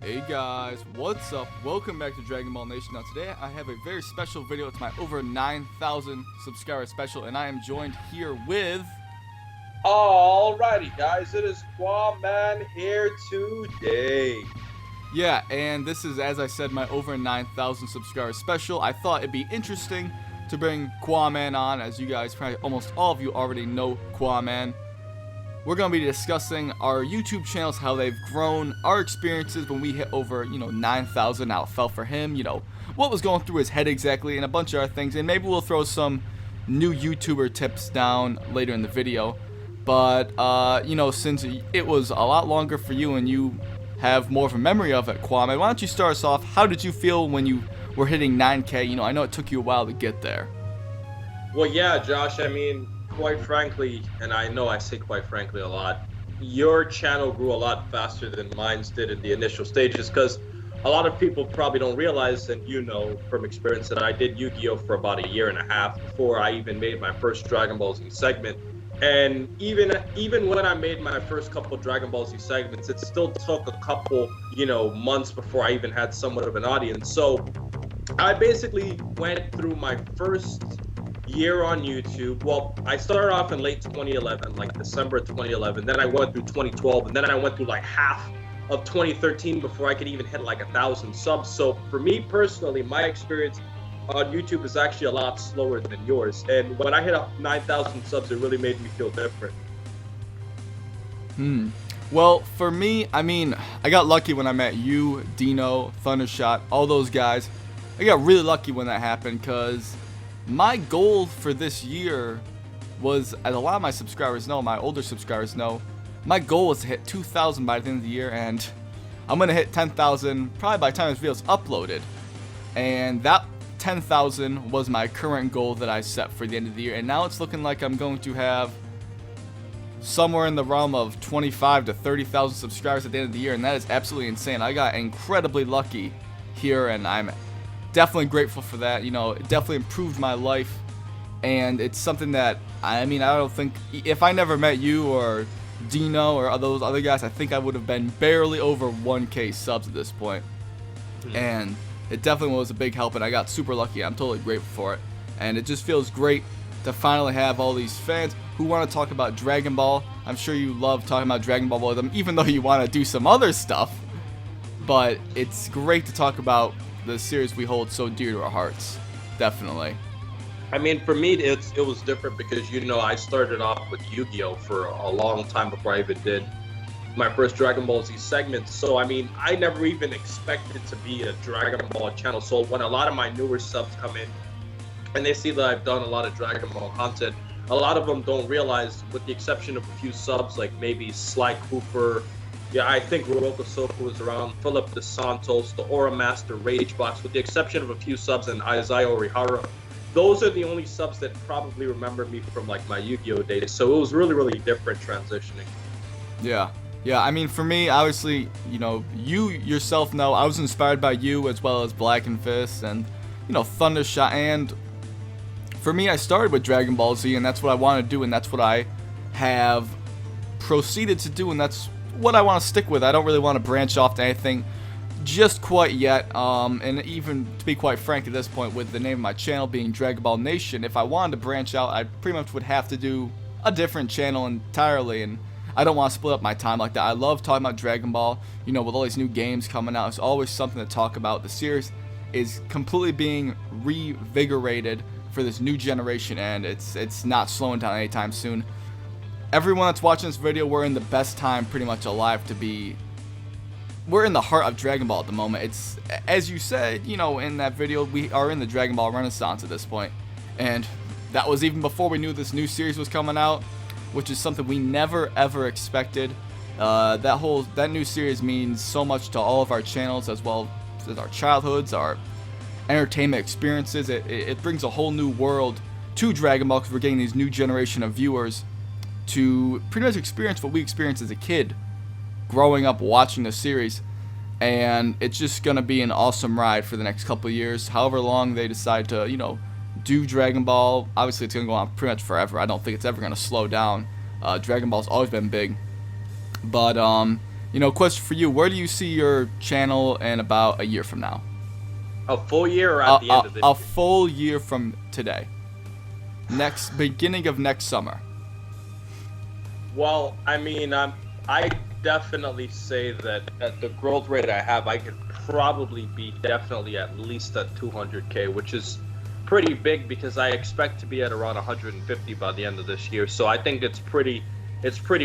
Hey guys, what's up? Welcome back to Dragon Ball Nation. Now today I have a very special video. It's my over 9,000 subscriber special, and I am joined here with... Alrighty, guys, it is Qaamans here today. Yeah, and this is, as I said, my over 9,000 subscriber special. I thought it'd be interesting to bring Qaamans on, as you guys, probably almost all of you already know Qaamans. We're going to be discussing our YouTube channels, how they've grown, our experiences when we hit over, 9,000, how it felt for him, what was going through his head exactly, and a bunch of other things. And maybe we'll throw some new YouTuber tips down later in the video. But, since it was a lot longer for you and you have more of a memory of it, Qaamans, why don't you start us off? How did you feel when you were hitting 9K? I know it took you a while to get there. Well, yeah, Josh, quite frankly, and I know I say quite frankly a lot, your channel grew a lot faster than mine did in the initial stages, because a lot of people probably don't realize, and you know from experience, that I did Yu-Gi-Oh! For about a year and a half before I even made my first Dragon Ball Z segment. And even when I made my first couple Dragon Ball Z segments, it still took a couple, months before I even had somewhat of an audience. So I basically went through my first year on YouTube. Well, I started off in late 2011, like December 2011. Then I went through 2012, and then I went through like half of 2013 before I could even hit like 1,000 subs. So for me personally, my experience on YouTube is actually a lot slower than yours. And when I hit up 9,000 subs, it really made me feel different. Well, for me, I got lucky when I met you, Dino, Thundershot, all those guys. I got really lucky when that happened, because my goal for this year was, as a lot of my subscribers know, my older subscribers know, my goal was to hit 2,000 by the end of the year, and I'm going to hit 10,000 probably by the time this video is uploaded. And that 10,000 was my current goal that I set for the end of the year, and now it's looking like I'm going to have somewhere in the realm of 25 to 30,000 subscribers at the end of the year, and that is absolutely insane. I got incredibly lucky here, and I'm definitely grateful for that. It definitely improved my life, and it's something that I don't think, if I never met you or Dino or those other guys, I think I would have been barely over 1K subs at this point. And it definitely was a big help, and I got super lucky. I'm totally grateful for it, and it just feels great to finally have all these fans who want to talk about Dragon Ball. I'm sure you love talking about Dragon Ball with them, even though you want to do some other stuff. But it's great to talk about the series we hold so dear to our hearts. Definitely. For me, it was different because, I started off with Yu-Gi-Oh! For a long time before I even did my first Dragon Ball Z segment. So, I never even expected to be a Dragon Ball channel. So when a lot of my newer subs come in and they see that I've done a lot of Dragon Ball content, a lot of them don't realize, with the exception of a few subs, like maybe Sly Cooper, I think Roku Soku was around, Philip DeSantos, the Aura Master, Ragebox, with the exception of a few subs, and Isaiah Orihara. Those are the only subs that probably remember me from like my Yu-Gi-Oh! Days. So it was really, really different transitioning. Yeah, for me, obviously, you yourself know I was inspired by you, as well as Black and Fist and, Thundershot. And for me, I started with Dragon Ball Z, and that's what I want to do, and that's what I have proceeded to do, and that's what I want to stick with. I don't really want to branch off to anything just quite yet. And even to be quite frank, at this point, with the name of my channel being Dragon Ball Nation, if I wanted to branch out, I pretty much would have to do a different channel entirely, and I don't want to split up my time like that. I love talking about Dragon Ball. With all these new games coming out, it's always something to talk about. The series is completely being revigorated for this new generation, and it's not slowing down anytime soon. Everyone that's watching this video, we're in the best time pretty much alive to be. We're in the heart of Dragon Ball at the moment. It's, as you said, in that video, we are in the Dragon Ball Renaissance at this point. And that was even before we knew this new series was coming out, which is something we never ever expected. That new series means so much to all of our channels, as well as our childhoods, our entertainment experiences. It brings a whole new world to Dragon Ball, because we're getting these new generation of viewers to pretty much experience what we experienced as a kid growing up watching the series. And it's just going to be an awesome ride for the next couple of years, however long they decide to do Dragon Ball. Obviously it's going to go on pretty much forever. I don't think it's ever going to slow down. Dragon Ball's always been big, but Question for you: where do you see your channel in about a year from now? A full year or at the end of this A year? full year from today. Beginning of next summer. Well, I mean, I definitely say that at the growth rate I have, I could probably be definitely at least at 200K, which is pretty big because I expect to be at around 150 by the end of this year. So I think it's pretty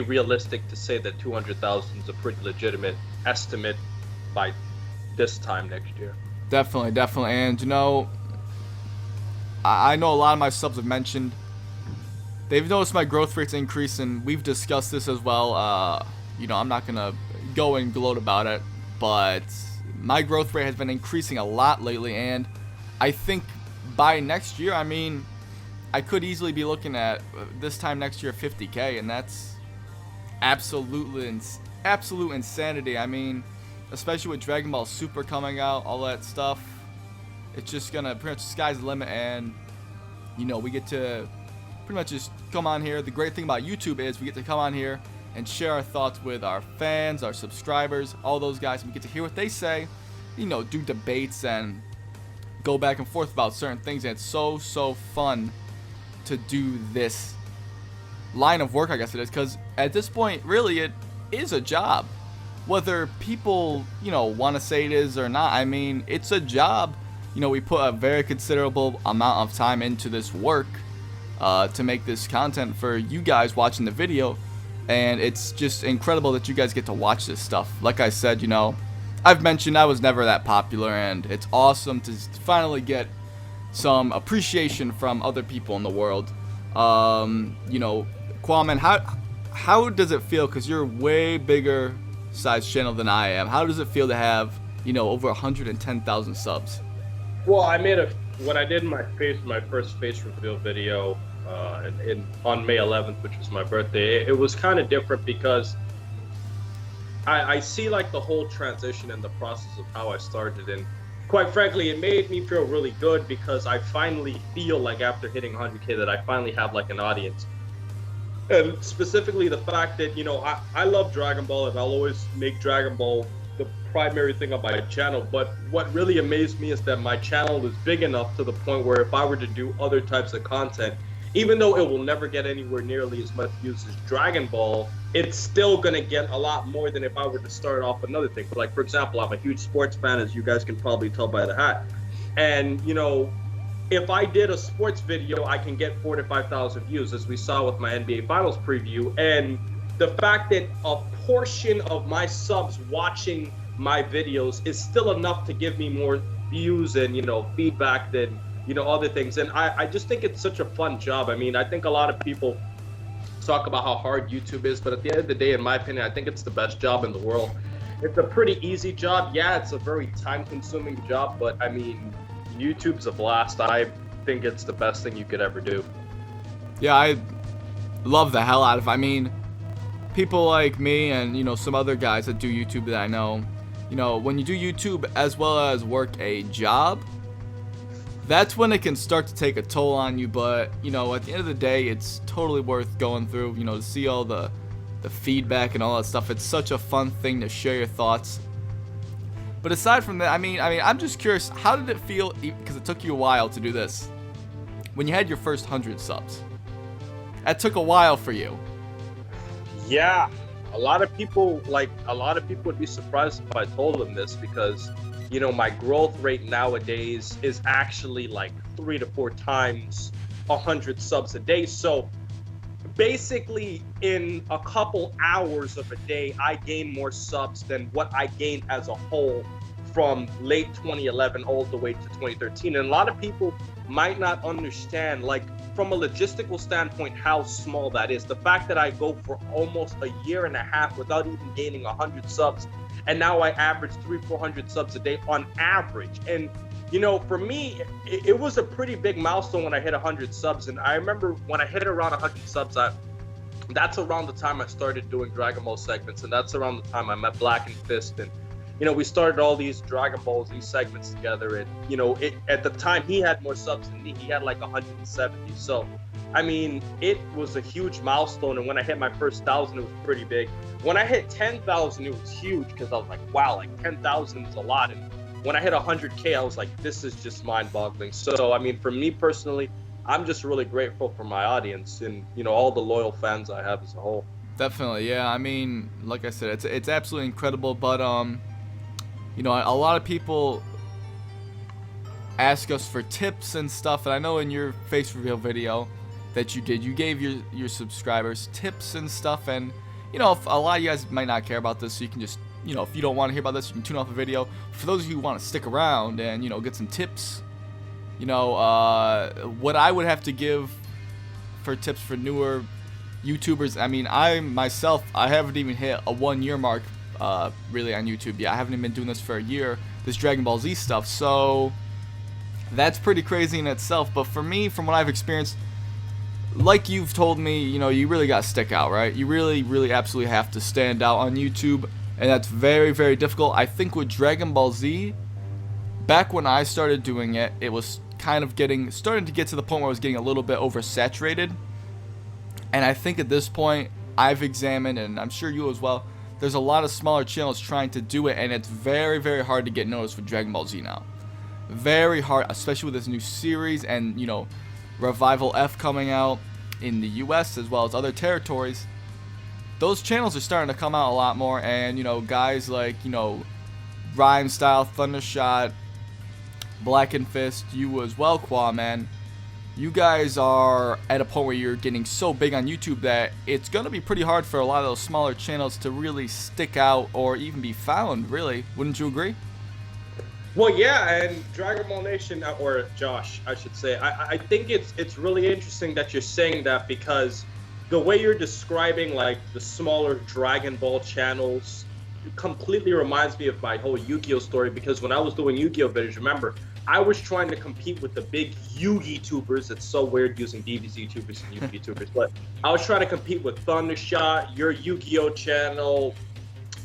realistic to say that 200,000 is a pretty legitimate estimate by this time next year. Definitely. And I know a lot of my subs have mentioned they've noticed my growth rates increase, and we've discussed this as well. I'm not gonna go and gloat about it, but my growth rate has been increasing a lot lately, and I think by next year, I mean, I could easily be looking at this time next year 50K, and that's absolute insanity. I mean, especially with Dragon Ball Super coming out, all that stuff, it's just gonna pretty much sky's the limit, and we get to pretty much just come on here. The great thing about YouTube is we get to come on here and share our thoughts with our fans, our subscribers, all those guys, and we get to hear what they say, do debates and go back and forth about certain things, and it's so fun to do this line of work, I guess it is, because at this point, really, it is a job. Whether people, want to say it is or not, I mean, it's a job. We put a very considerable amount of time into this work to make this content for you guys watching the video, and it's just incredible that you guys get to watch this stuff. Like I said, I've mentioned I was never that popular, and it's awesome to finally get some appreciation from other people in the world. Qaaman, how does it feel, because you're way bigger size channel than I am, how does it feel to have over 110,000 subs? Well, when I did my first face reveal video on May 11th, which was my birthday, it was kind of different because I see like the whole transition and the process of how I started, and quite frankly, it made me feel really good because I finally feel like after hitting 100K that I finally have like an audience. And specifically the fact that, I love Dragon Ball, and I'll always make Dragon Ball the primary thing on my channel. But what really amazed me is that my channel is big enough to the point where if I were to do other types of content, even though it will never get anywhere nearly as much views as Dragon Ball, it's still going to get a lot more than if I were to start off another thing. Like, for example, I'm a huge sports fan, as you guys can probably tell by the hat. And, if I did a sports video, I can get 4,000 to 5,000 views, as we saw with my NBA Finals preview. And the fact that a portion of my subs watching my videos is still enough to give me more views and, feedback than, other things. And I just think it's such a fun job. I mean, I think a lot of people talk about how hard YouTube is, but at the end of the day, in my opinion, I think it's the best job in the world. It's a pretty easy job. Yeah, it's a very time-consuming job, but I mean, YouTube's a blast. I think it's the best thing you could ever do. Yeah, I love the hell out of it. I mean, people like me and, some other guys that do YouTube that I know, when you do YouTube as well as work a job, that's when it can start to take a toll on you. But, at the end of the day, it's totally worth going through, to see all the feedback and all that stuff. It's such a fun thing to share your thoughts. But aside from that, I mean, I'm just curious, how did it feel, because it took you a while to do this, when you had your first 100 subs? That took a while for you. Yeah, a lot of people would be surprised if I told them this, because, my growth rate nowadays is actually like 3 to 4 times 100 subs a day. So basically, in a couple hours of a day, I gain more subs than what I gained as a whole from late 2011 all the way to 2013. And a lot of people might not understand, like, from a logistical standpoint, how small that is. The fact that I go for almost a year and a half without even gaining 100 subs, and now I average 300-400 subs a day on average. And for me, it was a pretty big milestone when I hit 100 subs. And I remember when I hit around 100 subs, that's around the time I started doing Dragon Ball segments, and that's around the time I met Black and Fist, and we started all these Dragon Balls, these segments together. And at the time, he had more subs than me. He had like 170. So I mean, it was a huge milestone. And when I hit my first 1,000, it was pretty big. When I hit 10,000, it was huge because I was like, wow, like 10,000 is a lot. And when I hit 100K, I was like, this is just mind-boggling. So, I mean, for me personally, I'm just really grateful for my audience and, you know, all the loyal fans I have as a whole. Definitely, yeah. I mean, like I said, it's absolutely incredible. But you know, a lot of people ask us for tips and stuff, and I know in your face reveal video that you did, you gave your subscribers tips and stuff, and you know, if a lot of you guys might not care about this, so you can just, you know, if you don't want to hear about this, you can tune off the video. For those of you who want to stick around and, you know, get some tips, you know, what I would have to give for tips for newer YouTubers, I mean, I myself, I haven't even hit a 1-year mark really on YouTube yet. I haven't even been doing this for a year, this Dragon Ball Z stuff, so that's pretty crazy in itself. But for me, from what I've experienced, like you've told me, you know, you really got to stick out, right? You really, really absolutely have to stand out on YouTube, and that's very, very difficult. I think with Dragon Ball Z, back when I started doing it, it was kind of starting to get to the point where I was getting a little bit oversaturated. And I think at this point, I've examined, and I'm sure you as well, there's a lot of smaller channels trying to do it, and it's very, very hard to get noticed with Dragon Ball Z now. Very hard, especially with this new series and, you know, Revival F coming out in the US as well as other territories. Those channels are starting to come out a lot more, and, you know, guys like, you know, Rhyme Style, Thundershot, Black and Fist, you as well, Qaamans. You guys are at a point where you're getting so big on YouTube that it's going to be pretty hard for a lot of those smaller channels to really stick out or even be found, really. Wouldn't you agree? Well, yeah, and Dragon Ball Nation, or Josh, I should say, I think it's really interesting that you're saying that, because the way you're describing, like, the smaller Dragon Ball channels completely reminds me of my whole Yu-Gi-Oh story, because when I was doing Yu-Gi-Oh videos, remember, I was trying to compete with the big Yu-Gi tubers. It's so weird using DBZ tubers and Yu-Gi tubers, but I was trying to compete with Thundershot, your Yu-Gi-Oh channel,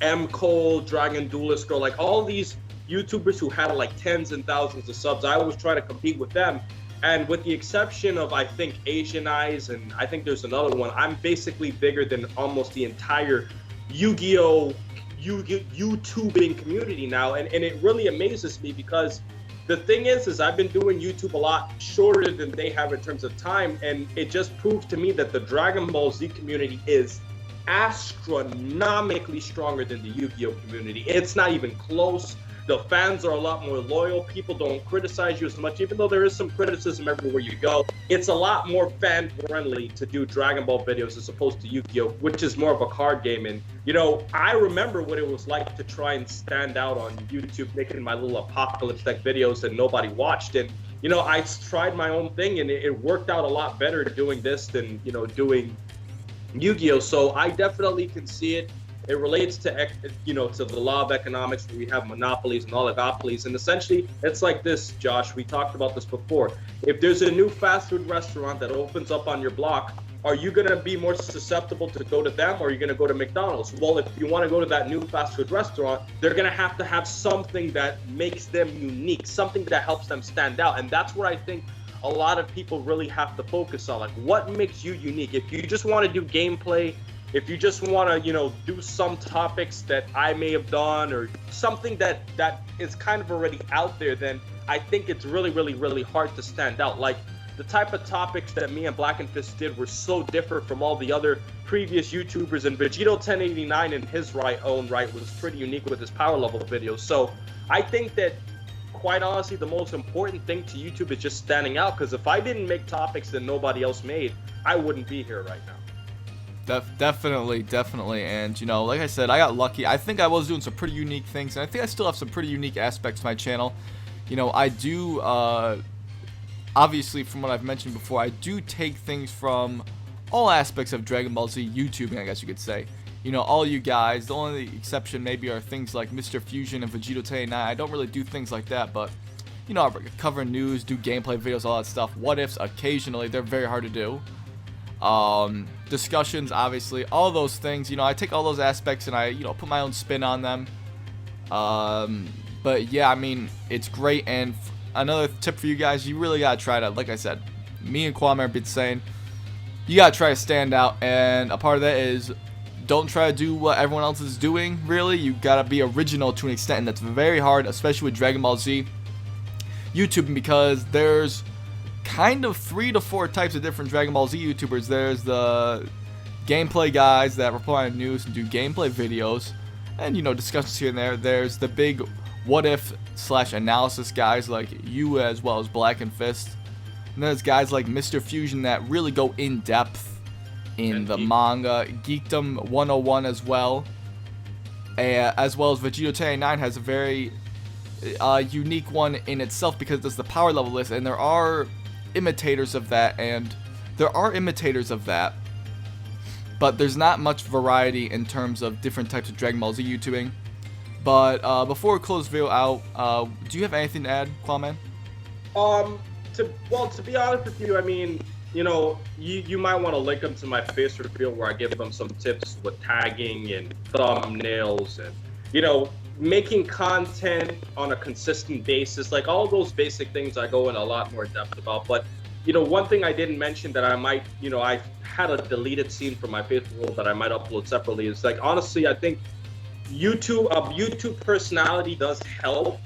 M. Cole, Dragon Duelist Girl, like all these YouTubers who had like tens and thousands of subs. I always try to compete with them, and with the exception of, I think, Asian Eyes, and I think there's another one, I'm basically bigger than almost the entire Yu-Gi-Oh YouTubing community now, and it really amazes me, because the thing is I've been doing YouTube a lot shorter than they have in terms of time, and it just proved to me that the Dragon Ball Z community is astronomically stronger than the Yu-Gi-Oh community. It's not even close. The fans are a lot more loyal. People don't criticize you as much, even though there is some criticism everywhere you go. It's a lot more fan friendly to do Dragon Ball videos as opposed to Yu-Gi-Oh, which is more of a card game. And, you know, I remember what it was like to try and stand out on YouTube, making my little apocalypse deck videos that nobody watched. And, you know, I tried my own thing, and it worked out a lot better doing this than, you know, doing Yu-Gi-Oh. So I definitely can see it. It relates to, you know, to the law of economics, where we have monopolies and oligopolies. And essentially, it's like this, Josh. We talked about this before. If there's a new fast food restaurant that opens up on your block, are you going to be more susceptible to go to them, or are you going to go to McDonald's? Well, if you want to go to that new fast food restaurant, they're going to have something that makes them unique, something that helps them stand out. And that's what I think a lot of people really have to focus on. Like, what makes you unique? If you just want to do gameplay, if you just want to, you know, do some topics that I may have done, or something that is kind of already out there, then I think it's really, really, really hard to stand out. Like, the type of topics that me and Black and Fist did were so different from all the other previous YouTubers, and Vegito 1089 in his own right was pretty unique with his power level videos. So I think that, quite honestly, the most important thing to YouTube is just standing out, because if I didn't make topics that nobody else made, I wouldn't be here right now. Definitely, and, you know, like I said, I got lucky. I think I was doing some pretty unique things, and I think I still have some pretty unique aspects to my channel. You know, I do, obviously, from what I've mentioned before, I do take things from all aspects of Dragon Ball Z YouTubing, I guess you could say. You know, all you guys, the only exception maybe are things like Mr. Fusion and Vegito 1089. I don't really do things like that, but, you know, I cover news, do gameplay videos, all that stuff. What ifs, occasionally, they're very hard to do. Discussions, obviously, all those things, you know, I take all those aspects and I, you know, put my own spin on them. But yeah, I mean, it's great. And another tip for you guys, you really gotta try to, like I said, me and Qaamans have been saying, you gotta try to stand out, and a part of that is don't try to do what everyone else is doing. Really, you gotta be original to an extent, and that's very hard, especially with Dragon Ball Z YouTubing, because there's kind of 3 to 4 types of different Dragon Ball Z YouTubers. There's the gameplay guys that reply on news and do gameplay videos, and you know, discussions here and there. There's the big what if / analysis guys like you, as well as Black and Fist. And there's guys like Mr. Fusion that really go in depth in the manga. Geekdom 101 as well. As well as Vegito 1089 has a very unique one in itself, because it's the power level list, and there are imitators of that, but there's not much variety in terms of different types of Dragon Ball Z YouTubing. But before we close the video out, do you have anything to add, Qaamans? To be honest with you, I mean, you know, you might want to link them to my face reveal where I give them some tips with tagging and thumbnails and, you know, making content on a consistent basis. Like, all those basic things I go in a lot more depth about. But, you know, one thing I didn't mention that I might, you know, I had a deleted scene from my face reveal that I might upload separately is, like, honestly, I think YouTube personality does help.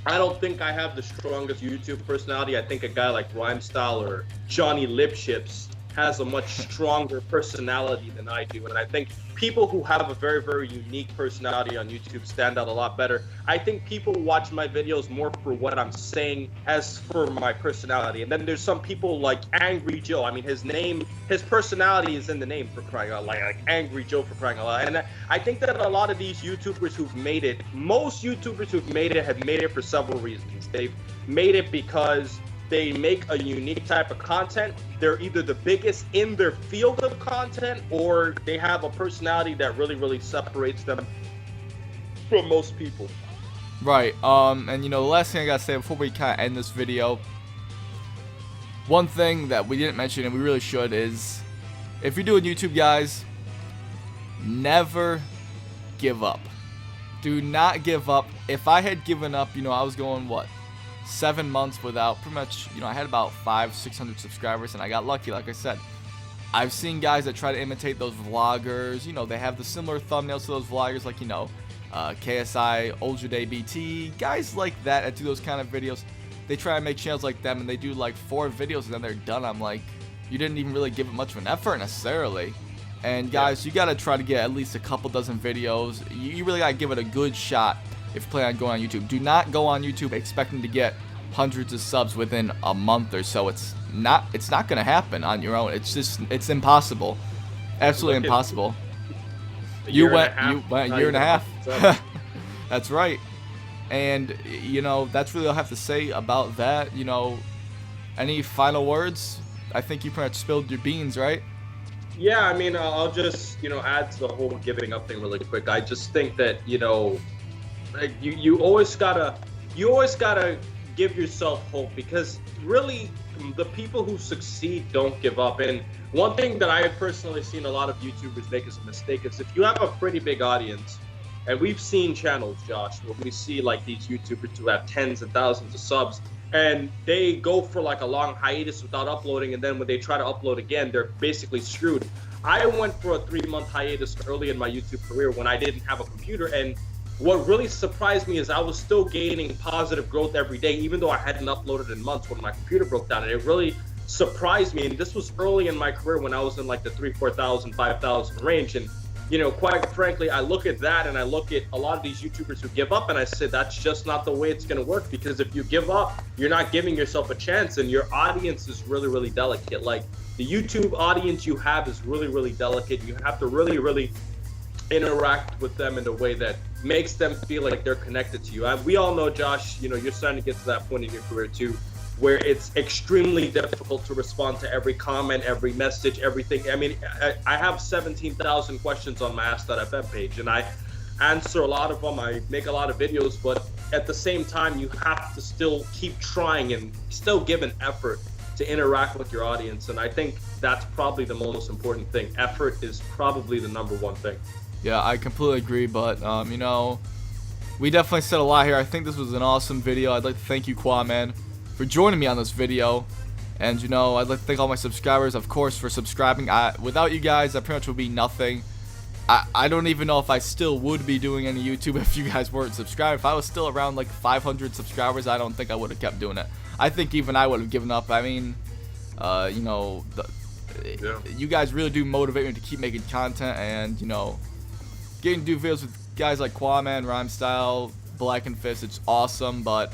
I don't think I have the strongest YouTube personality. I think a guy like Rhymestyle or Johnny Lipships has a much stronger personality than I do. And I think people who have a very, very unique personality on YouTube stand out a lot better. I think people watch my videos more for what I'm saying as for my personality. And then there's some people like Angry Joe. I mean, his personality is in the name, for crying out loud, like Angry Joe, for crying out loud. And I think that a lot of these YouTubers who've made it, most YouTubers who've made it have made it for several reasons. They've made it because they make a unique type of content. They're either the biggest in their field of content, or they have a personality that really, really separates them from most people. Right. And you know, the last thing I gotta say before we kind of end this video, one thing that we didn't mention and we really should is, if you're doing YouTube, guys, never give up. Do not give up. If I had given up, you know, I was going, what, 7 months without, pretty much, you know, I had about 500-600 subscribers, and I got lucky. Like I said, I've seen guys that try to imitate those vloggers. You know, they have the similar thumbnails to those vloggers, like, you know, KSI, Ultra Day BT, guys like that do those kind of videos. They try to make channels like them, and they do like 4 videos and then they're done. I'm like, you didn't even really give it much of an effort necessarily. And guys, you gotta try to get at least a couple dozen videos. You really gotta give it a good shot if you plan on going on YouTube. Do not go on YouTube expecting to get hundreds of subs within a month or so. It's not gonna happen on your own. It's impossible. Absolutely impossible. You went a year and a half. That's right. And you know, that's really all I have to say about that. You know, any final words? I think you pretty much spilled your beans, right? Yeah, I mean, I'll just, you know, add to the whole giving up thing really quick. I just think that, you know, like you always gotta give yourself hope, because really the people who succeed don't give up. And one thing that I have personally seen a lot of YouTubers make as a mistake is, if you have a pretty big audience, and we've seen channels, Josh, where we see like these YouTubers who have tens and thousands of subs, and they go for like a long hiatus without uploading, and then when they try to upload again, they're basically screwed. I went for a 3-month hiatus early in my YouTube career when I didn't have a computer, and what really surprised me is I was still gaining positive growth every day, even though I hadn't uploaded in months when my computer broke down. And it really surprised me. And this was early in my career when I was in like the 3,000, 4,000, 5,000 range. And, you know, quite frankly, I look at that and I look at a lot of these YouTubers who give up, and I say that's just not the way it's going to work, because if you give up, you're not giving yourself a chance, and your audience is really, really delicate. Like, the YouTube audience you have is really, really delicate. You have to really, really interact with them in a way that makes them feel like they're connected to you. We all know, Josh, you know, you're starting to get to that point in your career too, where it's extremely difficult to respond to every comment, every message, everything. I mean, I have 17,000 questions on my Ask.fm page, and I answer a lot of them. I make a lot of videos, but at the same time, you have to still keep trying and still give an effort to interact with your audience. And I think that's probably the most important thing. Effort is probably the #1 thing. Yeah, I completely agree, but, you know, we definitely said a lot here. I think this was an awesome video. I'd like to thank you, Qaamans, for joining me on this video. And, you know, I'd like to thank all my subscribers, of course, for subscribing. Without you guys, I pretty much would be nothing. I don't even know if I still would be doing any YouTube if you guys weren't subscribed. If I was still around like 500 subscribers, I don't think I would have kept doing it. I think even I would have given up. I mean, you know, you guys really do motivate me to keep making content, and, you know, getting to do videos with guys like Qaamans, Rhymestyle, Black and Fist, it's awesome. But,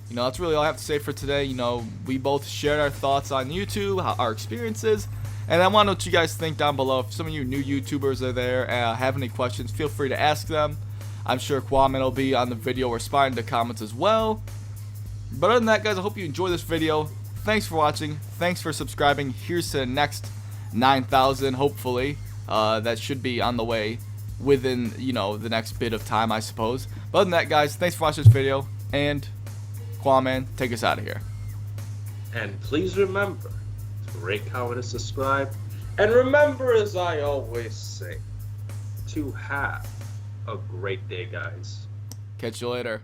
you know, that's really all I have to say for today. You know, we both shared our thoughts on YouTube, our experiences. And I want to know what you guys think down below. If some of you new YouTubers are there, have any questions, feel free to ask them. I'm sure Qaamans will be on the video responding to comments as well. But other than that, guys, I hope you enjoyed this video. Thanks for watching. Thanks for subscribing. Here's to the next 9,000, hopefully. That should be on the way within, you know, the next bit of time, I suppose. But other than that, guys, thanks for watching this video. And Qaamans, take us out of here. And please remember, rate, comment, and subscribe. And remember, as I always say, to have a great day, guys. Catch you later.